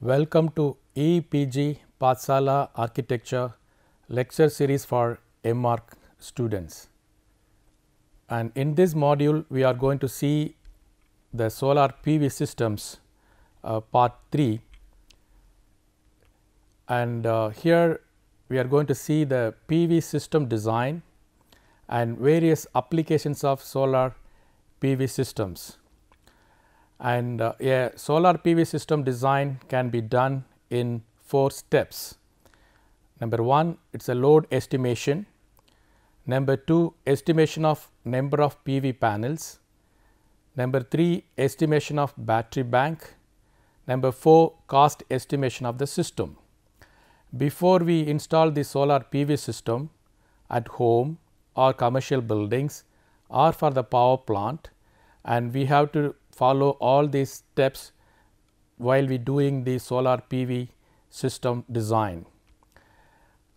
Welcome to EPG Pathsala Architecture lecture series for MArch students. And in this module, we are going to see the solar PV systems part 3. And here we are going to see the PV system design and various applications of solar PV systems. And a solar PV system design can be done in 4 steps. Number 1, it is a load estimation. Number 2, estimation of number of PV panels. Number 3, estimation of battery bank. Number 4, cost estimation of the system. Before we install the solar PV system at home or commercial buildings or for the power plant, and we have to follow all these steps while we doing the solar PV system design.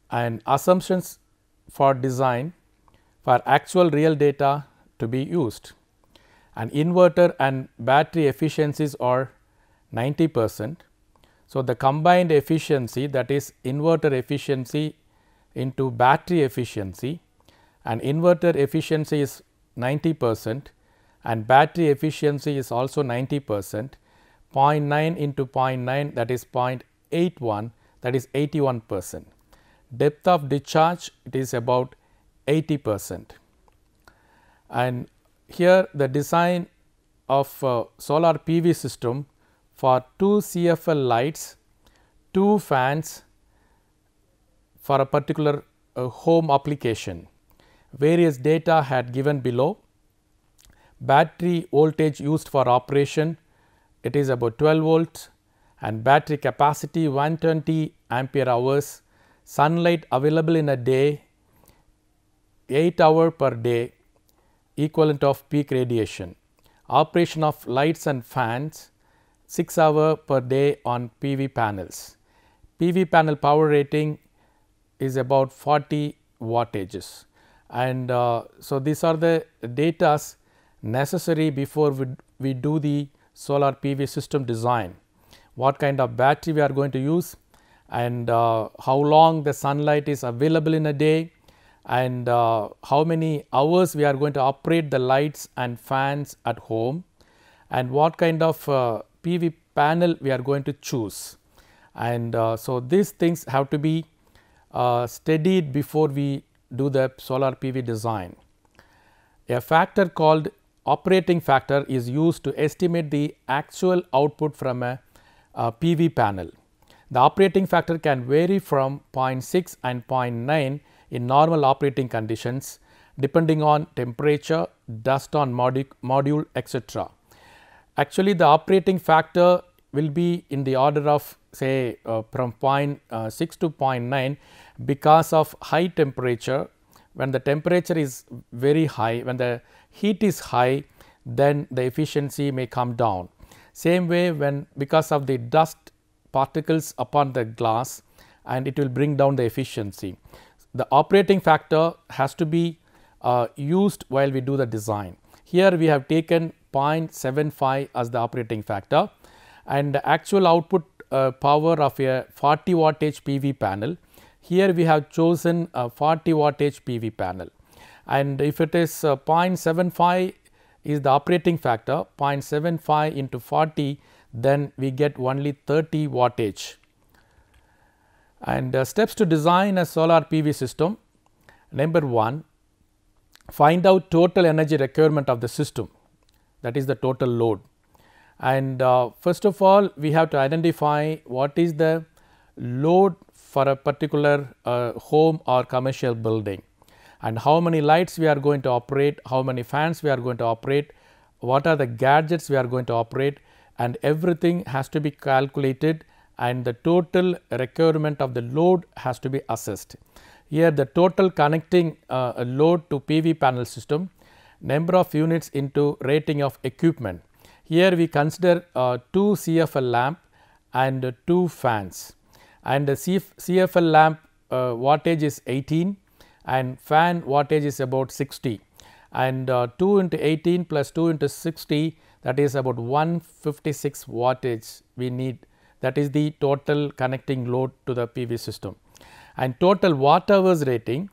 And assumptions for design for actual real data to be used. And inverter and battery efficiencies are 90%. So, the combined efficiency, that is inverter efficiency into battery efficiency, and inverter efficiency is 90% and battery efficiency is also 90%, 0.9 into 0.9, that is 0.81, that is 81%. Depth of discharge, it is about 80%. And here the design of solar PV system for 2 CFL lights, 2 fans for a particular home application. Various data had given below. Battery voltage used for operation, it is about 12 volts, and battery capacity 120 ampere hours. Sunlight available in a day 8 hours per day, equivalent of peak radiation. Operation of lights and fans 6 hours per day on PV panels. PV panel power rating is about 40 wattages. And so, these are the datas necessary before we do the solar PV system design. What kind of battery we are going to use, and how long the sunlight is available in a day, and how many hours we are going to operate the lights and fans at home, and what kind of PV panel we are going to choose. And so, these things have to be studied before we do the solar PV design. A factor called operating factor is used to estimate the actual output from a PV panel. The operating factor can vary from 0.6 and 0.9 in normal operating conditions depending on temperature, dust on module, etc. Actually, the operating factor will be in the order of say from 0.6 to 0.9 because of high temperature. When the temperature is very high, when the heat is high, then the efficiency may come down. Same way, when because of the dust particles upon the glass, and it will bring down the efficiency. The operating factor has to be used while we do the design. Here we have taken 0.75 as the operating factor, and the actual output power of a 40 wattage PV panel. Here we have chosen a 40 wattage PV panel, and if it is 0.75 is the operating factor, 0.75 into 40, then we get only 30 wattage. And steps to design a solar PV system. Number 1, find out total energy requirement of the system, that is the total load. And first of all, we have to identify what is the load for a particular home or commercial building, and how many lights we are going to operate, how many fans we are going to operate, what are the gadgets we are going to operate, and everything has to be calculated, and the total requirement of the load has to be assessed. Here the total connecting load to PV panel system, number of units into rating of equipment. Here we consider 2 CFL lamp and 2 fans, and the CFL lamp wattage is 18 and fan wattage is about 60, and 2 into 18 plus 2 into 60, that is about 156 wattage we need that is the total connecting load to the PV system, and total watt hours rating,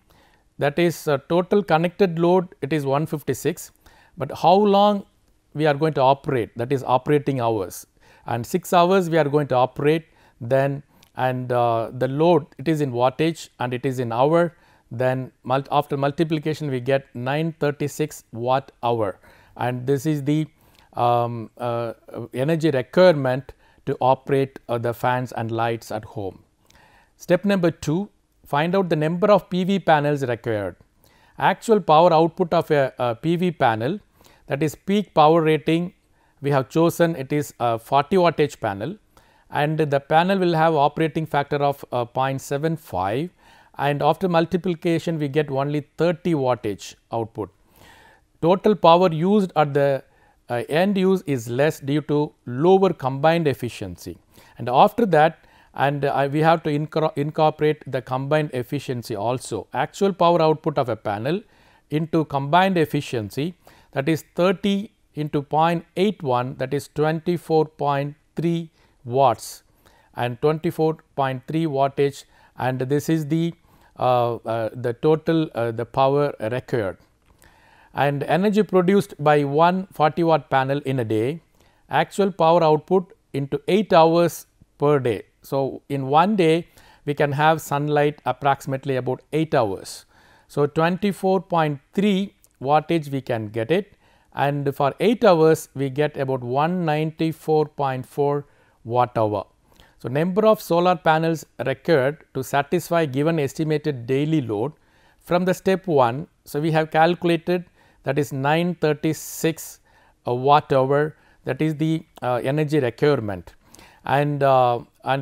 that is total connected load, it is 156, but how long we are going to operate, that is operating hours, and 6 hours we are going to operate, then and the load, it is in wattage and it is in hour, then after multiplication we get 936 watt hour, and this is the energy requirement to operate the fans and lights at home. Step number 2, find out the number of PV panels required. Actual power output of a PV panel, that is peak power rating, we have chosen it is a 40 wattage panel, and the panel will have operating factor of 0.75, and after multiplication we get only 30 wattage output. Total power used at the end use is less due to lower combined efficiency, and after that we have to incorporate the combined efficiency also. Actual power output of a panel into combined efficiency, that is 30 into 0.81, that is 24.3 watts and 24.3 wattage, and this is the total the power required. And energy produced by one 40 watt panel in a day, actual power output into 8 hours per day. So, in one day we can have sunlight approximately about 8 hours. So, 24.3 wattage we can get it, and for 8 hours we get about 194.4 watt hour. So, number of solar panels required to satisfy given estimated daily load from the step 1. So, we have calculated, that is 936 watt hour, that is the energy requirement, and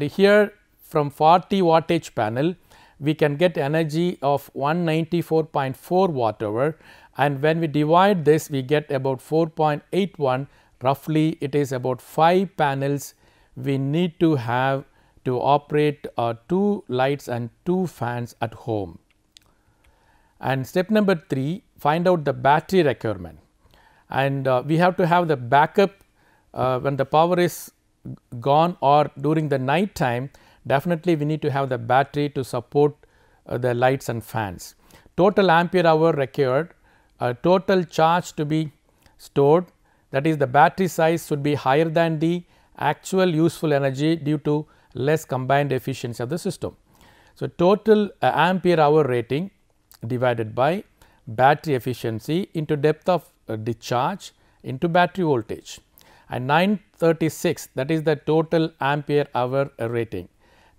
here from 40 wattage panel we can get energy of 194.4 watt hour, and when we divide this we get about 4.81, roughly it is about 5 panels we need to have to operate 2 lights and 2 fans at home. And step number 3, find out the battery requirement, and we have to have the backup when the power is gone or during the night time. Definitely we need to have the battery to support the lights and fans. Total ampere hour required, total charge to be stored, that is the battery size should be higher than the actual useful energy due to less combined efficiency of the system. So, total ampere hour rating divided by battery efficiency into depth of discharge into battery voltage, and 936, that is the total ampere hour rating,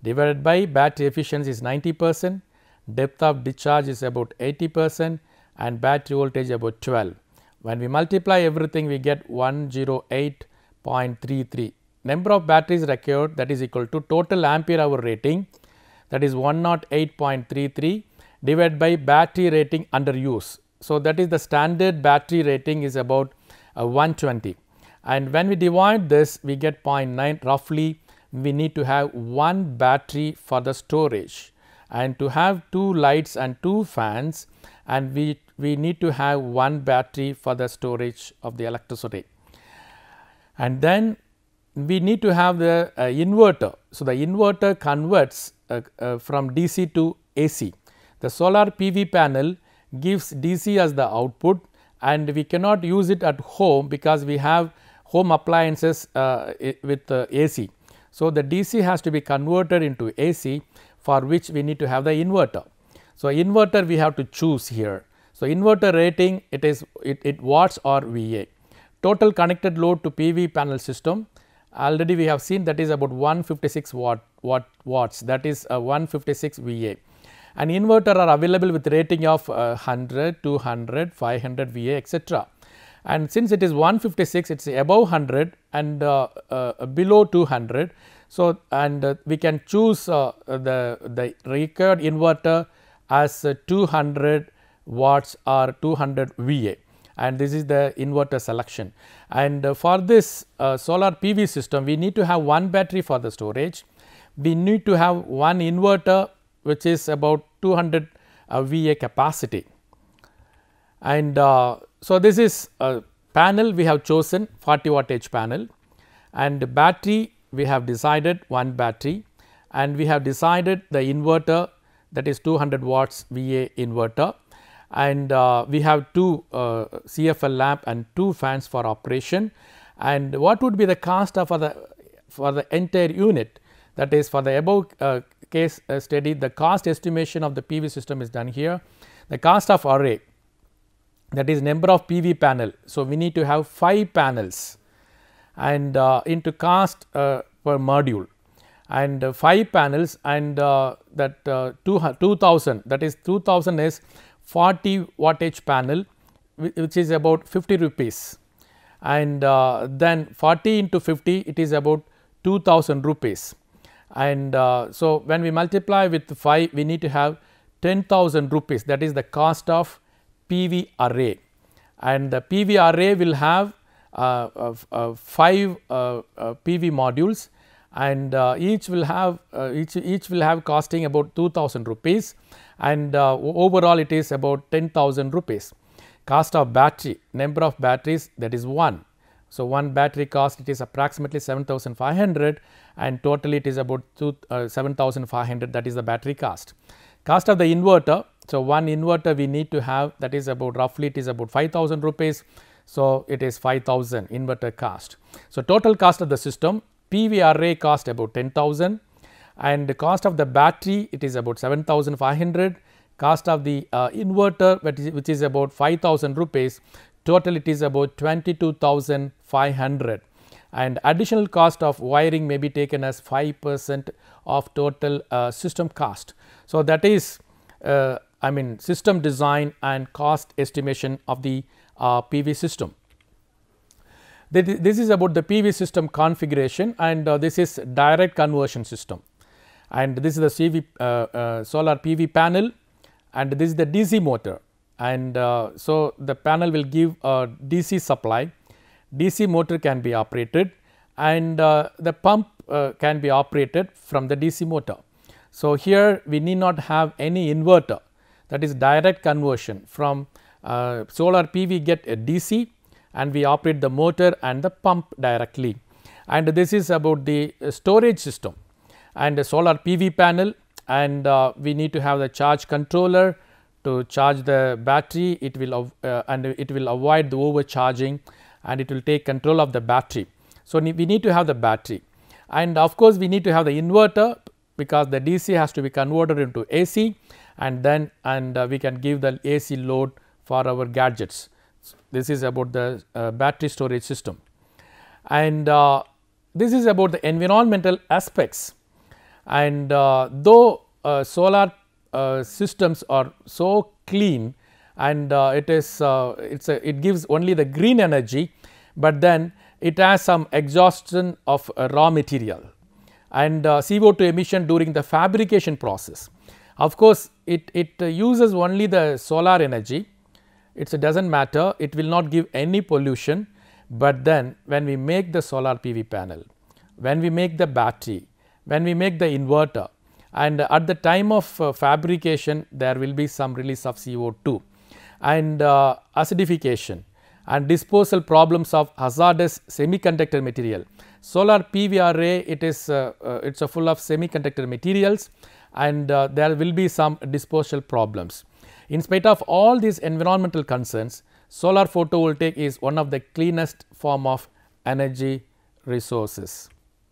divided by battery efficiency is 90%, depth of discharge is about 80% and battery voltage about 12. When we multiply everything we get 108.33. Number of batteries required, that is equal to total ampere hour rating, that is 108.33 divided by battery rating under use. So, that is the standard battery rating is about 120, and when we divide this we get 0.9, roughly we need to have 1 battery for the storage, and to have 2 lights and 2 fans, and we need to have 1 battery for the storage of the electricity. And then we need to have the inverter. So, the inverter converts from DC to AC. The solar PV panel gives DC as the output, and we cannot use it at home because we have home appliances with AC. So, the DC has to be converted into AC, for which we need to have the inverter. So, inverter we have to choose here. So, inverter rating it is watts or VA. Total connected load to PV panel system, already we have seen that is about 156 watts, that is 156 VA. And inverter are available with rating of 100, 200, 500 VA, etc. And since it is 156, it is above 100 and below 200. So, and we can choose the required inverter as 200 watts or 200 VA, and this is the inverter selection. And for this solar PV system, we need to have 1 battery for the storage, we need to have 1 inverter which is about 200 VA capacity. And so, this is a panel we have chosen 40 wattage panel, and battery we have decided one battery, and we have decided the inverter, that is 200 watts VA inverter, and we have two CFL lamp and two fans for operation. And what would be the cost of for the entire unit, that is for the above case study, the cost estimation of the PV system is done here. The cost of array, that is number of PV panel. So, we need to have 5 panels and into cost per module, and 5 panels, and that 2000, that is 2000 is 40 wattage panel, which is about 50 rupees, and then 40 into 50, it is about 2000 rupees. And so, when we multiply with 5, we need to have 10,000 rupees, that is the cost of PV array. And the PV array will have 5 PV modules, and each will have costing about 2000 rupees, and overall it is about 10,000 rupees. Cost of battery, number of batteries, that is 1. So, one battery cost, it is approximately 7,500, and totally it is about 7,500, that is the battery cost. Cost of the inverter, so one inverter we need to have, that is about roughly it is about 5,000 rupees. So, it is 5,000 inverter cost. So, total cost of the system, PV array cost about 10,000, and the cost of the battery, it is about 7,500, cost of the inverter, which is about 5,000 rupees, total it is about 22,500, and additional cost of wiring may be taken as 5% of total system cost. So, that is I mean system design and cost estimation of the PV system. This is about the PV system configuration, and this is direct conversion system, and this is the solar PV panel, and this is the DC motor, and so the panel will give a DC supply. DC motor can be operated, and the pump can be operated from the DC motor. So, here we need not have any inverter, that is direct conversion from solar PV get a DC, and we operate the motor and the pump directly. And this is about the storage system and the solar PV panel, and we need to have the charge controller to charge the battery. It will and it will avoid the overcharging, and it will take control of the battery. So, we need to have the battery, and of course, we need to have the inverter, because the DC has to be converted into AC, and then we can give the AC load for our gadgets. This is about the battery storage system, and this is about the environmental aspects. And though solar systems are so clean, and it gives only the green energy, but then it has some exhaustion of raw material and CO2 emission during the fabrication process. Of course, it uses only the solar energy. It does not matter, it will not give any pollution, but then when we make the solar PV panel, when we make the battery, when we make the inverter, and at the time of fabrication, there will be some release of CO2 and acidification and disposal problems of hazardous semiconductor material. Solar PV array, it is full of semiconductor materials, and there will be some disposal problems. In spite of all these environmental concerns, solar photovoltaic is one of the cleanest form of energy resources.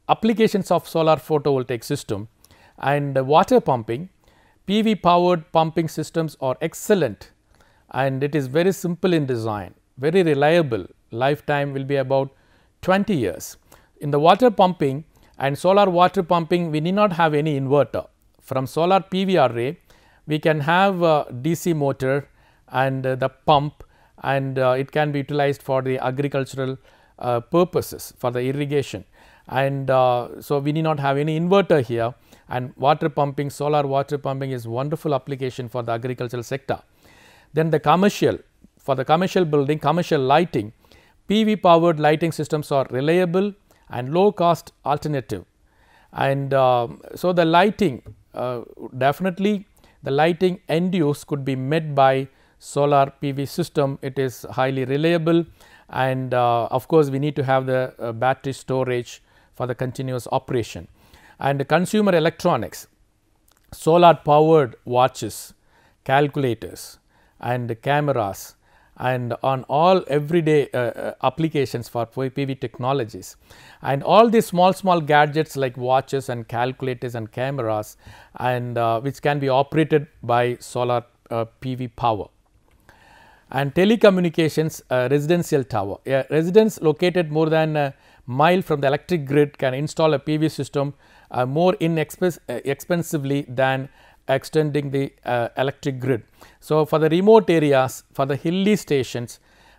Applications of solar photovoltaic system and water pumping. PV powered pumping systems are excellent, and it is very simple in design, very reliable, lifetime will be about 20 years. In the water pumping and solar water pumping, we need not have any inverter. From solar PV array, we can have a DC motor and the pump, and it can be utilized for the agricultural purposes, for the irrigation, and so we need not have any inverter here. And water pumping, solar water pumping is wonderful application for the agricultural sector. Then the commercial, for the commercial building, commercial lighting, PV powered lighting systems are reliable and low cost alternative. And so the lighting, definitely the lighting end use could be met by solar PV system. It is highly reliable, and of course, we need to have the battery storage for the continuous operation. And consumer electronics, solar powered watches, calculators and cameras, and on all everyday applications for PV technologies, and all these small gadgets like watches and calculators and cameras, and which can be operated by solar PV power. And telecommunications, residential tower, a residence located more than a mile from the electric grid can install a PV system more inexpensively than extending the electric grid. So, for the remote areas, for the hilly stations,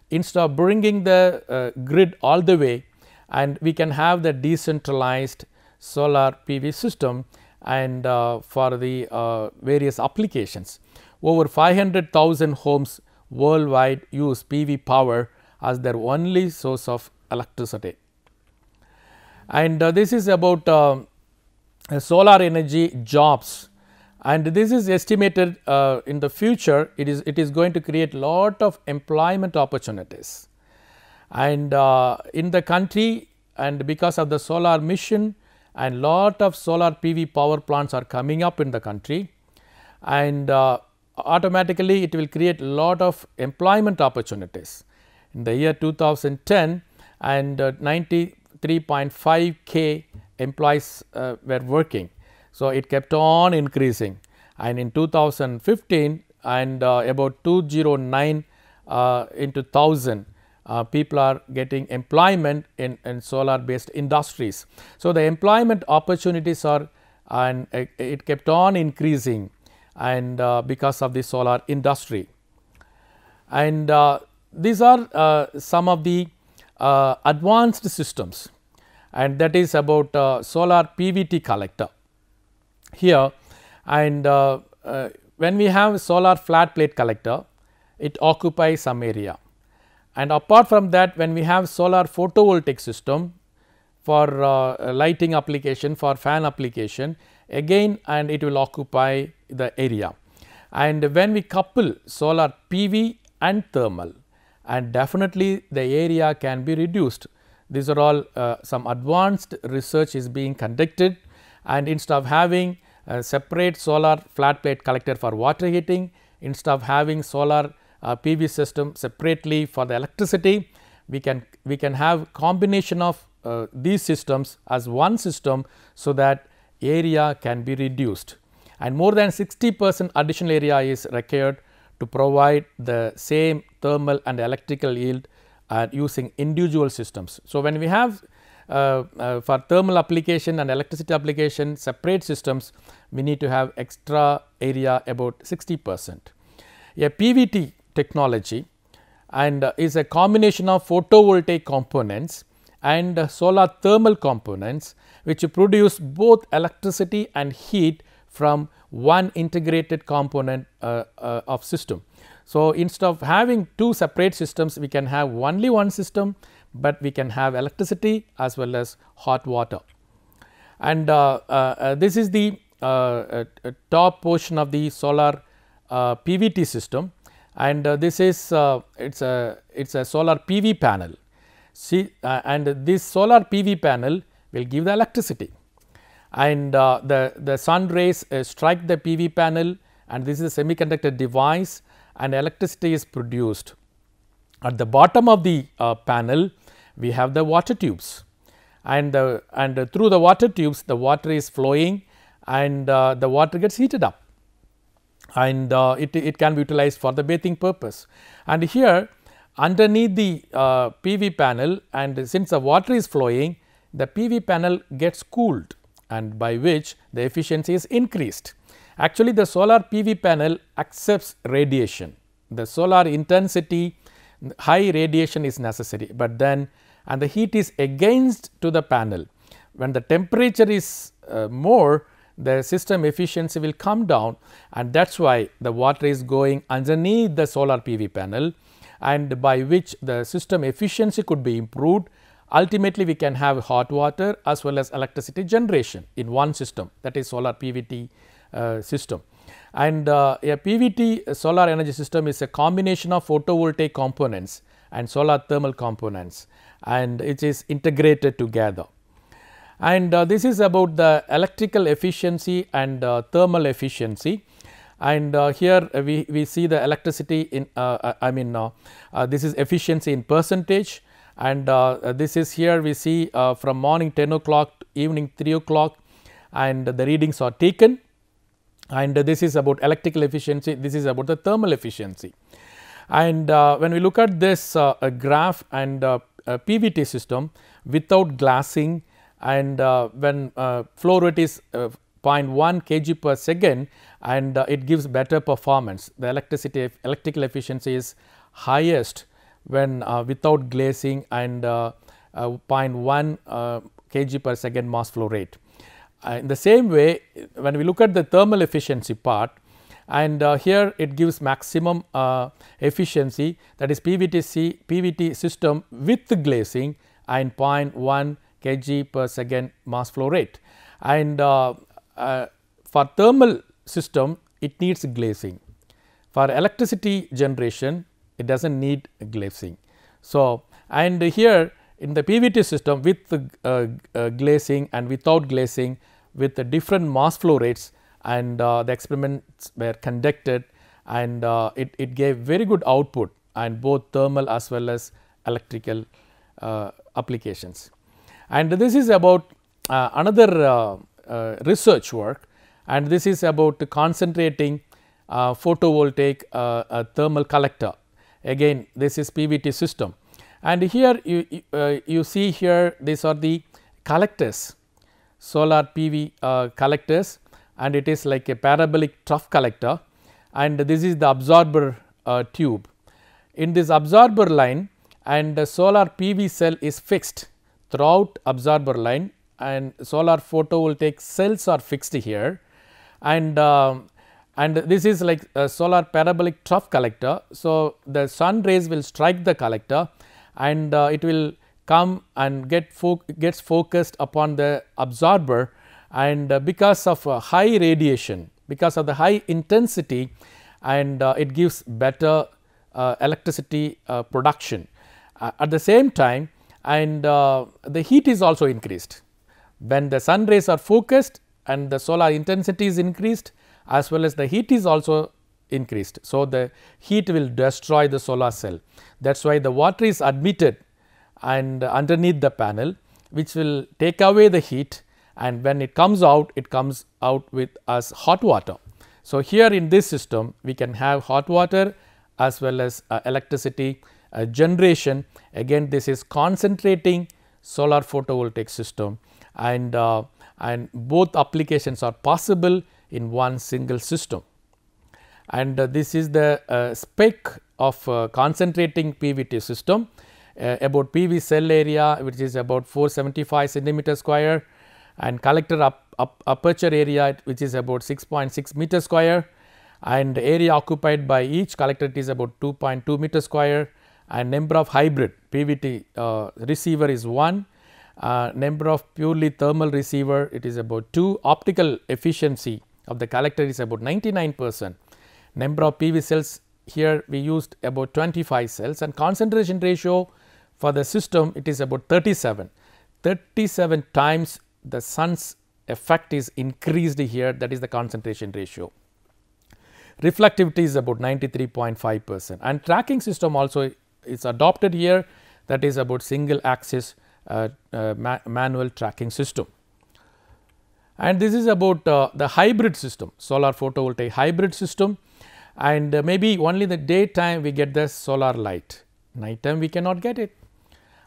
instead of bringing the grid all the way, and we can have the decentralized solar PV system, and for the various applications. Over 500,000 homes worldwide use PV power as their only source of electricity. And this is about solar energy jobs, and this is estimated in the future it is going to create lot of employment opportunities. And in the country, and because of the solar mission, and lot of solar PV power plants are coming up in the country, and automatically it will create lot of employment opportunities. In the year 2010, and 93.5K employees were working. So, it kept on increasing, and in 2015, and about 209 into 1000 people are getting employment in solar based industries. So, the employment opportunities are, and it kept on increasing, and because of the solar industry. And these are some of the advanced systems, and that is about solar PVT collector here. And when we have solar flat plate collector, it occupies some area, and apart from that, when we have solar photovoltaic system for lighting application, for fan application, again, and it will occupy the area. And when we couple solar PV and thermal, and definitely the area can be reduced. These are all some advanced research is being conducted, and instead of having a separate solar flat plate collector for water heating, instead of having solar PV system separately for the electricity, we can have combination of these systems as one system, so that area can be reduced, and more than 60% additional area is required to provide the same thermal and electrical yield using individual systems. So, when we have for thermal application and electricity application separate systems, we need to have extra area about 60%. A PVT technology and is a combination of photovoltaic components and solar thermal components, which produce both electricity and heat from one integrated component of system. So, instead of having two separate systems, we can have only one system, but we can have electricity as well as hot water. And this is the top portion of the solar PVT system, and this is it's a solar PV panel. See, and this solar PV panel will give the electricity, and the sun rays strike the PV panel, and this is a semiconductor device, and electricity is produced. At the bottom of the panel, we have the water tubes, and through the water tubes the water is flowing, and the water gets heated up, and it can be utilized for the bathing purpose. And here underneath the PV panel, and since the water is flowing, the PV panel gets cooled, and by which the efficiency is increased. Actually, the solar PV panel accepts radiation. The solar intensity, high radiation is necessary, but then and the heat is against to the panel. When the temperature is more, the system efficiency will come down, and that is why the water is going underneath the solar PV panel, and by which the system efficiency could be improved. Ultimately, we can have hot water as well as electricity generation in one system, that is solar PVT system. And a PVT solar energy system is a combination of photovoltaic components and solar thermal components, and it is integrated together. And this is about the electrical efficiency and thermal efficiency. And here we see the electricity in this is efficiency in percentage, and this is here we see from morning 10 o'clock to evening 3 o'clock, and the readings are taken, and this is about electrical efficiency, this is about the thermal efficiency. And when we look at this graph and PVT system without glassing, and when flow rate is 0.1 kg per second, and it gives better performance. The electrical efficiency is highest when without glazing and 0.1 kg per second mass flow rate. In the same way, when we look at the thermal efficiency part, and here it gives maximum efficiency, that is PVT system with glazing and 0.1 kg per second mass flow rate. And for thermal system it needs glazing. For electricity generation it does not need glazing. So, and here in the PVT system with glazing and without glazing, with the different mass flow rates, and the experiments were conducted, and it gave very good output, and both thermal as well as electrical applications. And this is about another research work, and this is about concentrating photovoltaic thermal collector. Again this is PVT system, and here you see here these are the collectors, solar PV collectors, and it is like a parabolic trough collector, and this is the absorber tube. In this absorber line, and the solar PV cell is fixed throughout absorber line, and solar photovoltaic cells are fixed here, and this is like a solar parabolic trough collector. So, the sun rays will strike the collector, and it will come and gets focused upon the absorber, and because of high radiation, because of the high intensity, and it gives better electricity production. At the same time, and the heat is also increased when the sun rays are focused, and the solar intensity is increased, as well as the heat is also increased. So, the heat will destroy the solar cell. That is why the water is admitted and underneath the panel, which will take away the heat, and when it comes out with as hot water. So, here in this system we can have hot water as well as electricity generation. Again this is concentrating solar photovoltaic system, and both applications are possible in one single system. And this is the spec of concentrating PVT system, about PV cell area which is about 475 centimeter square, and collector aperture area which is about 6.6 meter square, and area occupied by each collector is about 2.2 meter square, and number of hybrid PVT receiver is 1, number of purely thermal receiver it is about 2, optical efficiency of the collector is about 99%, number of PV cells here we used about 25 cells, and concentration ratio for the system it is about 37 times the sun's effect is increased here, that is the concentration ratio. Reflectivity is about 93.5%, and tracking system also is adopted here, that is about single axis manual tracking system. And this is about the hybrid system, solar photovoltaic hybrid system, and maybe only the daytime we get the solar light, night time we cannot get it,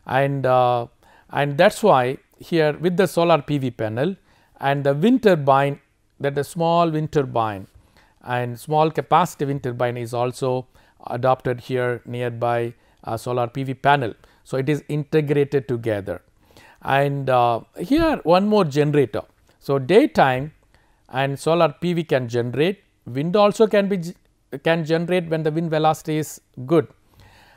and that is why here with the solar PV panel and the wind turbine, that the small wind turbine and small capacity wind turbine is also adopted here nearby solar PV panel. So, it is integrated together, and here one more generator. So, daytime and solar PV can generate, wind also can generate when the wind velocity is good,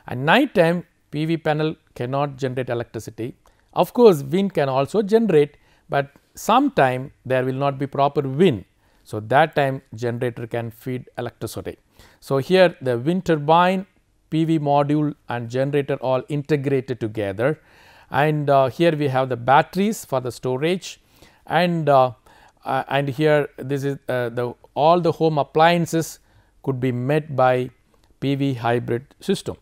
and night time PV panel cannot generate electricity. Of course, wind can also generate, but sometime there will not be proper wind. So, that time generator can feed electricity. So, here the wind turbine, PV module and generator all integrated together, and here we have the batteries for the storage, and here this is all the home appliances could be met by PV hybrid system.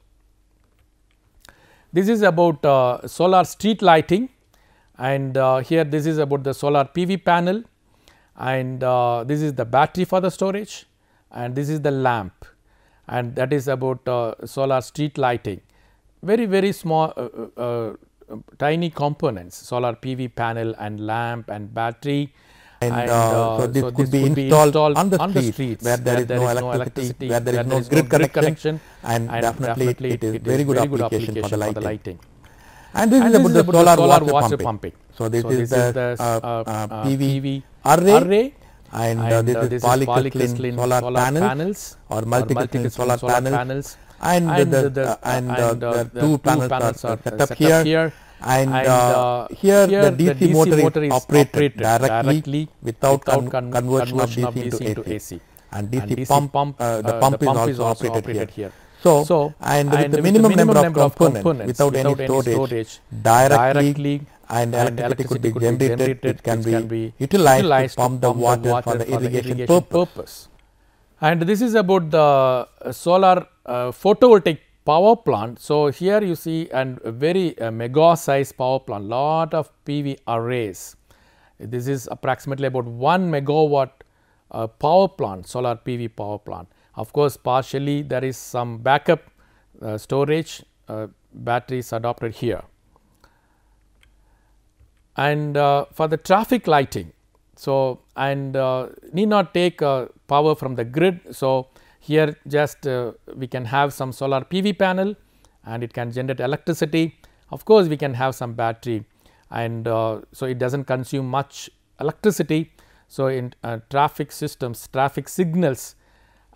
This is about solar street lighting, and here this is about the solar PV panel, and this is the battery for the storage, and this is the lamp, and that is about solar street lighting. Very small tiny components, solar PV panel and lamp and battery. And so this could be installed on the streets where there is no electricity, where there is no grid connection, and definitely it is very good application for the lighting. And this is about the solar water pumping. So this is the PV array, and this is polycrystalline solar panels or multi-crystalline solar panels, and the two panels are set up here. And here the DC motor is operated directly without conversion of DC into AC. And DC pump, the pump is also operated here. So, and with the minimum number of components without any storage, directly and electricity could be generated, it can be utilized to pump the water for the irrigation purpose. And this is about the solar photovoltaic power plant. So, here you see and a very mega size power plant, lot of PV arrays. This is approximately about 1 megawatt power plant, solar PV power plant. Of course, partially there is some backup storage batteries adopted here. And for the traffic lighting, so and need not take power from the grid. So, here just we can have some solar PV panel and it can generate electricity. Of course, we can have some battery, and so it does not consume much electricity. So, in traffic systems, traffic signals,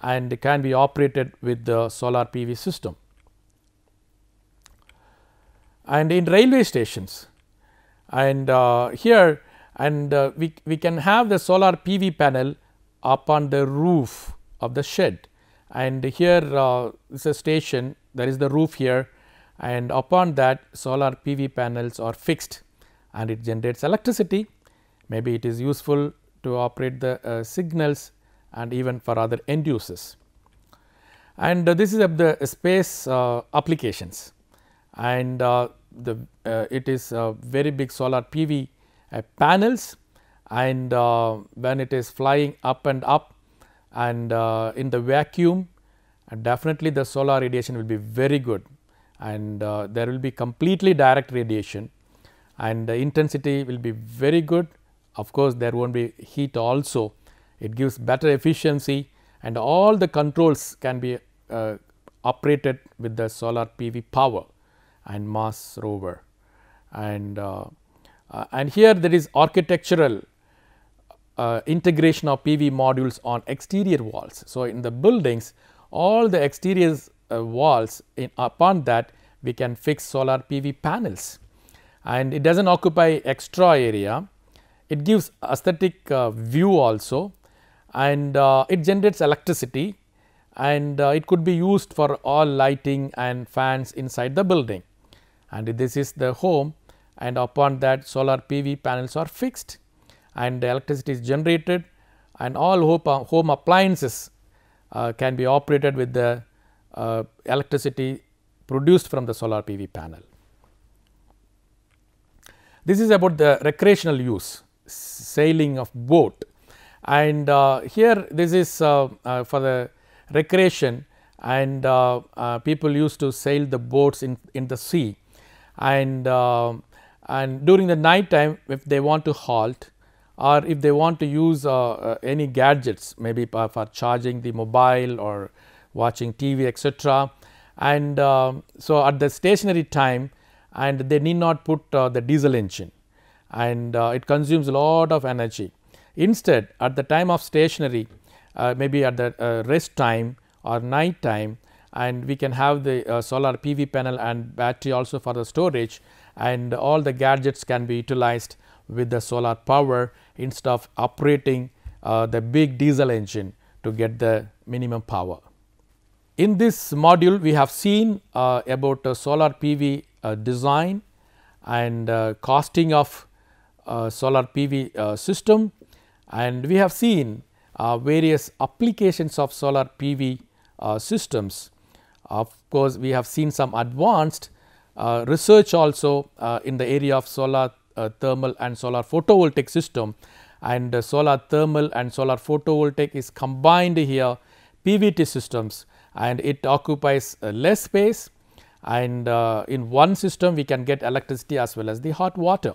and can be operated with the solar PV system. And in railway stations, and here and we can have the solar PV panel up on the roof of the shed. And here is a station, there is the roof here, and upon that solar PV panels are fixed and it generates electricity. Maybe it is useful to operate the signals and even for other end uses. And this is of the space applications, and it is very big solar PV panels, and when it is flying up and up and in the vacuum, definitely the solar radiation will be very good, and there will be completely direct radiation, and the intensity will be very good. Of course, there will not be heat also. It gives better efficiency, and all the controls can be operated with the solar PV power and Mars rover. And here there is architectural integration of PV modules on exterior walls. So, in the buildings, all the exterior walls, upon that we can fix solar PV panels, and it does not occupy extra area. It gives aesthetic view also, and it generates electricity, and it could be used for all lighting and fans inside the building. And this is the home, and upon that solar PV panels are fixed, and the electricity is generated, and all home appliances can be operated with the electricity produced from the solar PV panel. This is about the recreational use, sailing of boat, and here this is for the recreation, and people used to sail the boats in the sea, and during the night time, if they want to halt or if they want to use any gadgets, maybe for charging the mobile or watching TV, etc. And so, at the stationary time, and they need not put the diesel engine, and it consumes a lot of energy. Instead, at the time of stationary, maybe at the rest time or night time, and we can have the solar PV panel and battery also for the storage, and all the gadgets can be utilized with the solar power instead of operating the big diesel engine to get the minimum power. In this module, we have seen about solar PV design and costing of solar PV system, and we have seen various applications of solar PV systems. Of course, we have seen some advanced research also in the area of solar thermal and solar photovoltaic system, and solar thermal and solar photovoltaic is combined here PVT systems, and it occupies less space, and in one system we can get electricity as well as the hot water.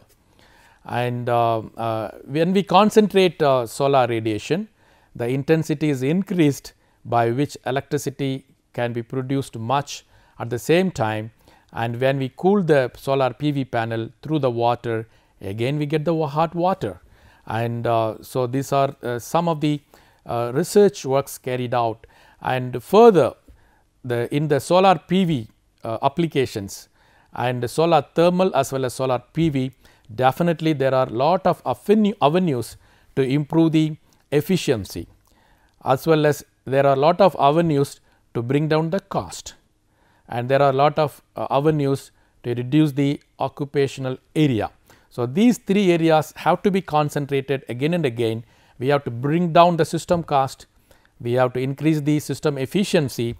And when we concentrate solar radiation, the intensity is increased, by which electricity can be produced much at the same time, and when we cool the solar PV panel through the water, again we get the hot water. And so these are some of the research works carried out. And further, in the solar PV applications and solar thermal as well as solar PV, definitely there are lot of avenues to improve the efficiency, as well as there are lot of avenues to bring down the cost, and there are lot of avenues to reduce the occupational area. So, these three areas have to be concentrated again and again. We have to bring down the system cost, we have to increase the system efficiency,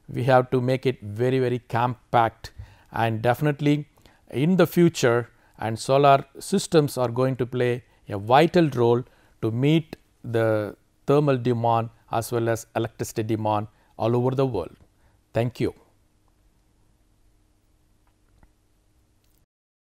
we have to make it very, very compact, and definitely in the future, and solar systems are going to play a vital role to meet the thermal demand as well as electricity demand all over the world. Thank you.